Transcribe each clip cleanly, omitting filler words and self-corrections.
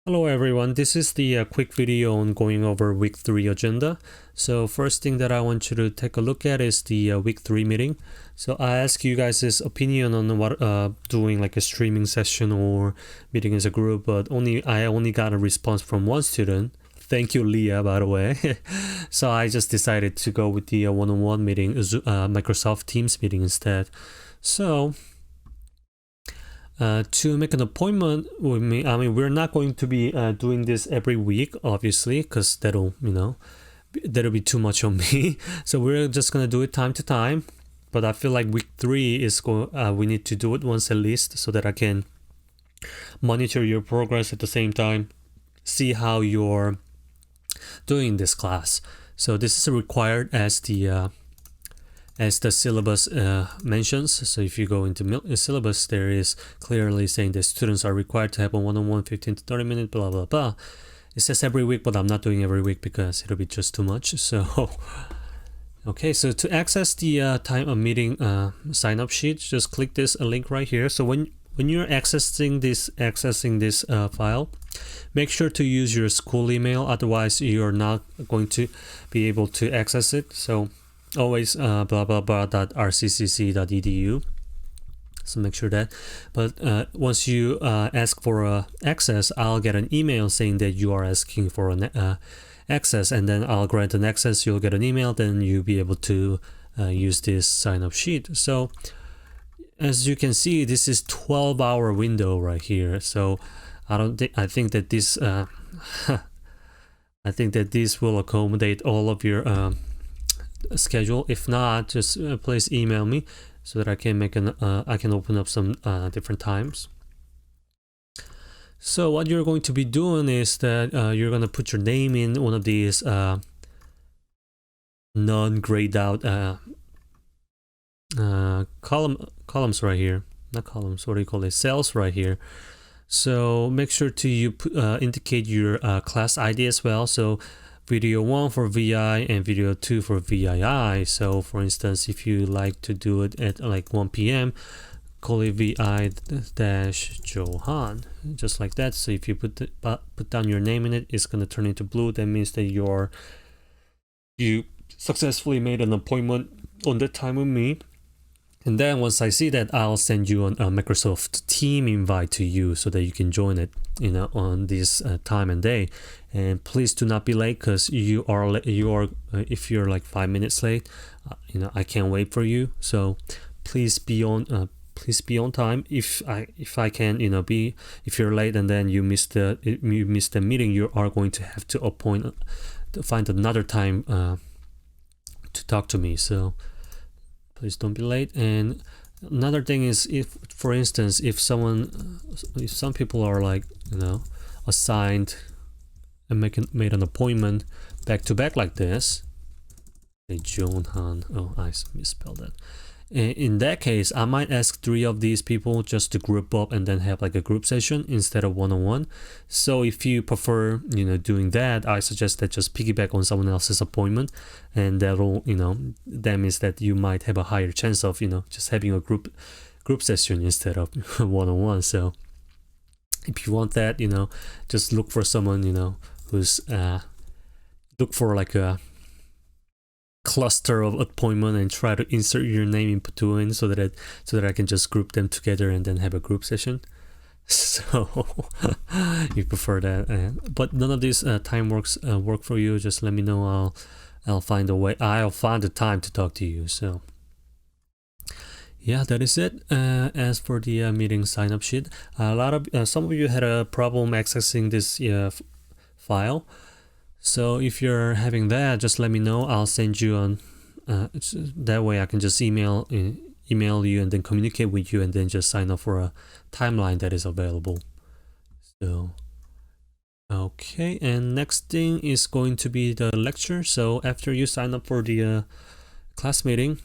Hello everyone, this is the quick video on going over week 3 agenda. So first thing that I want you to take a look at is the week 3 meeting. So I ask you guys' opinion on what doing like a streaming session or meeting as a group, but I only got a response from one student. Thank you, Leah, by the way. So I just decided to go with the one-on-one meeting, Microsoft Teams meeting instead. So to make an appointment with me, I mean, we're not going to be doing this every week, obviously, because that'll be too much on me. So we're just gonna do it time to time. But I feel like week 3 is we need to do it once at least, so that I can monitor your progress at the same time, see how you're doing this class. So this is required as the syllabus mentions. So if you go into syllabus, there is clearly saying that students are required to have a one-on-one 15 to 30 minute blah blah blah. It says every week, but I'm not doing every week because it'll be just too much. So okay, so to access the time of meeting sign up sheet, just click this link right here. So when you're accessing this file, make sure to use your school email, otherwise you're not going to be able to access it. So always blah blah blah.rccc.edu. So make sure that. But once you ask for access, I'll get an email saying that you are asking for an access, and then I'll grant an access. You'll get an email, then you'll be able to use this sign up sheet. So as you can see, this is 12-hour window right here. So I think that this will accommodate all of your schedule. If not, just please email me so that I can I can open up some different times. So what you're going to be doing is that you're going to put your name in one of these non-grayed out columns right here. Not columns, what do you call it? Cells right here. So make sure to indicate your class ID as well. So video 1 for VI and video 2 for VII. So for instance, if you like to do it at like 1 p.m., call it VI-Johan, just like that. So if you put down your name in it, it's going to turn into blue. That means that you successfully made an appointment on that time with me. And then once I see that, I'll send you a Microsoft Team invite to you so that you can join it, on this time and day. And please do not be late, because you are if you're like 5 minutes late, I can't wait for you. So please be on time. If I can, if you're late and then you miss the meeting, you are going to have to find another time to talk to me. So please don't be late. And another thing is, if for instance, if some people are like assigned and made an appointment back to back like this, Johan, oh, I misspelled that. In that case, I might ask 3 of these people just to group up and then have like a group session instead of one-on-one. So if you prefer, doing that, I suggest that just piggyback on someone else's appointment, and that means that you might have a higher chance of, just having a group session instead of one-on-one. So if you want that, just look for someone, who's look for like a cluster of appointment and try to insert your name in between so that I can just group them together and then have a group session. So you prefer that, but none of these time work for you, just let me know. I'll find a way. I'll find the time to talk to you. So yeah, that is it. As for the meeting sign up sheet, some of you had a problem accessing this file. So if you're having that, just let me know. I'll send you on. That way I can just email you and then communicate with you, and then just sign up for a timeline that is available. So okay, and next thing is going to be the lecture. So after you sign up for the class meeting,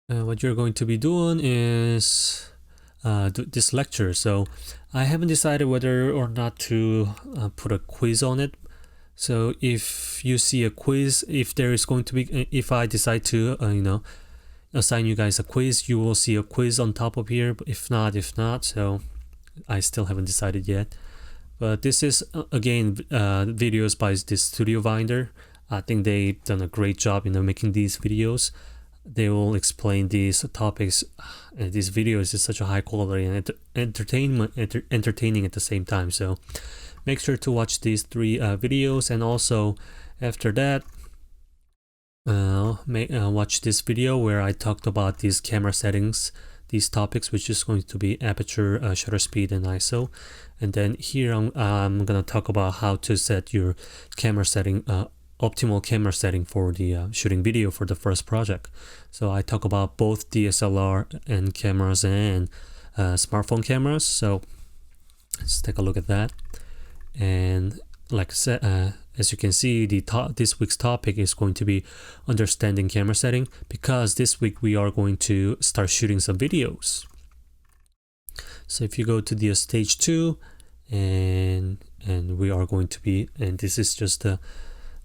what you're going to be doing is this lecture. So I haven't decided whether or not to put a quiz on it. So if you see a quiz, if I decide to assign you guys a quiz, you will see a quiz on top of here. But if not, so I still haven't decided yet. But this is again videos by this Studio Finder. I think they've done a great job in making these videos. They will explain these topics, and these videos is such a high quality and entertaining at the same time. So make sure to watch these 3 videos, and also after that watch this video where I talked about these camera settings, these topics, which is going to be aperture, shutter speed, and ISO. And then here I'm gonna talk about how to set your camera setting, optimal camera setting for the shooting video for the first project. So I talk about both DSLR and cameras and smartphone cameras. So let's take a look at that. And like I said, as you can see, this week's topic is going to be understanding camera setting, because this week we are going to start shooting some videos. So if you go to the stage 2, and we are going to be, and this is just a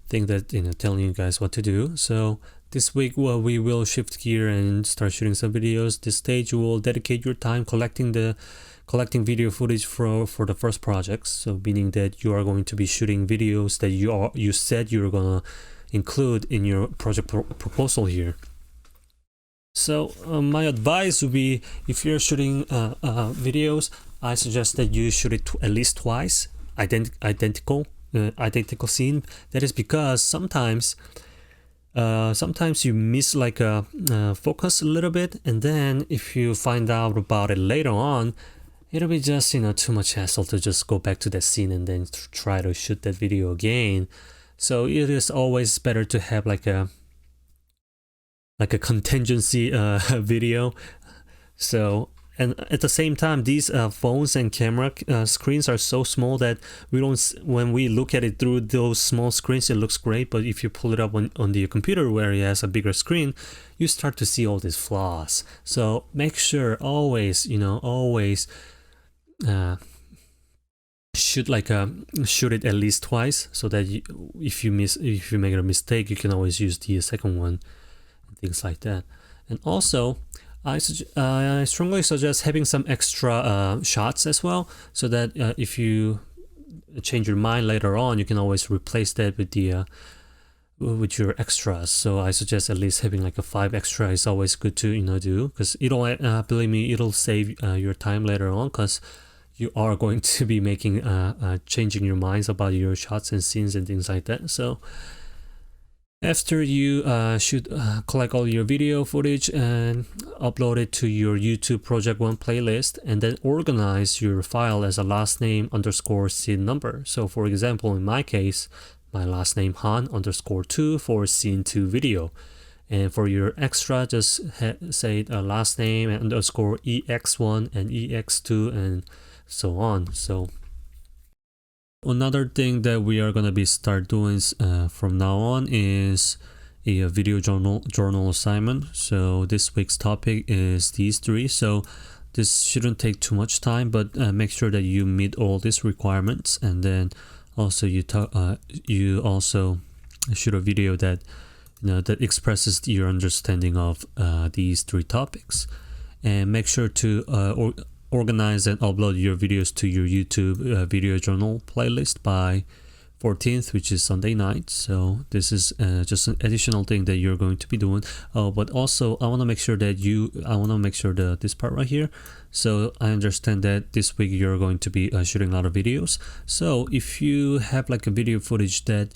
thing that, telling you guys what to do. So this week, well, we will shift gear and start shooting some videos. This stage, you will dedicate your time collecting video footage for the first projects. So meaning that you are going to be shooting videos that you said you're gonna include in your project proposal here. So my advice would be, if you're shooting videos, I suggest that you shoot it at least twice, identical scene. That is because sometimes you miss like a focus a little bit, and then if you find out about it later on, it'll be just too much hassle to just go back to that scene and then try to shoot that video again. So it is always better to have like a contingency video. So, and at the same time, these phones and camera screens are so small that when we look at it through those small screens, it looks great. But if you pull it up on the computer where it has a bigger screen, you start to see all these flaws. So make sure always shoot it at least twice, so that if you make a mistake, you can always use the second one, and things like that. And also, I strongly suggest having some extra shots as well, so that if you change your mind later on, you can always replace that with with your extras. So I suggest at least having like a 5 extra is always good to do, because believe me, it'll save your time later on, because you are going to be making changing your minds about your shots and scenes and things like that. So after you should collect all your video footage and upload it to your YouTube Project 1 playlist, and then organize your file as a last name _ scene number. So for example, in my case, my last name Han _2 for scene 2 video. And for your extra, just say last name and _ EX1 and EX2 and so on. So another thing that we are going to be start doing from now on is a video journal assignment. So this week's topic is these 3. So this shouldn't take too much time, but make sure that you meet all these requirements. And then also you also shoot a video that that expresses your understanding of these 3 topics. And make sure to organize and upload your videos to your YouTube video journal playlist by 14th, which is Sunday night. So this is just an additional thing that you're going to be doing. But also I want to make sure that this part right here. So I understand that this week you're going to be shooting a lot of videos. So if you have like a video footage that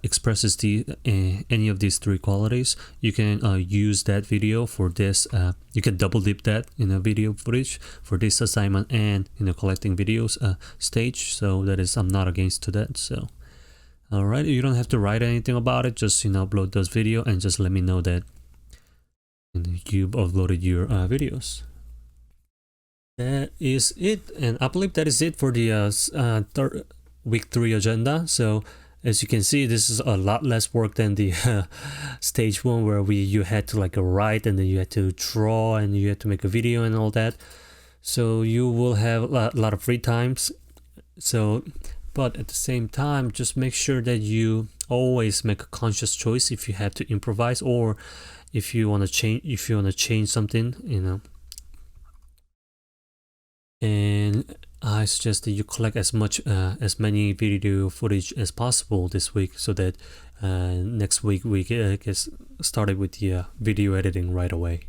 expresses any of these 3 qualities, you can use that video for this. You can double dip that in a video footage for this assignment and collecting videos stage. So that is, I'm not against to that. So all right, you don't have to write anything about it, just upload those video and just let me know that you've uploaded your videos. That is it, and I believe that is it for the week 3 agenda. So as you can see, this is a lot less work than the stage 1, where you had to write, and then you had to draw, and you had to make a video and all that. So you will have a lot of free times. So, but at the same time, just make sure that you always make a conscious choice if you have to improvise, or if you want to change something, And I suggest that you collect as many video footage as possible this week, so that next week we get started with the video editing right away.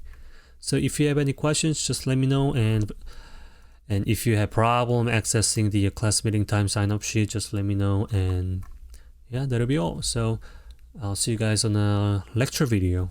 So if you have any questions, just let me know, and if you have problem accessing the class meeting time sign up sheet, just let me know, and yeah, that'll be all. So I'll see you guys on a lecture video.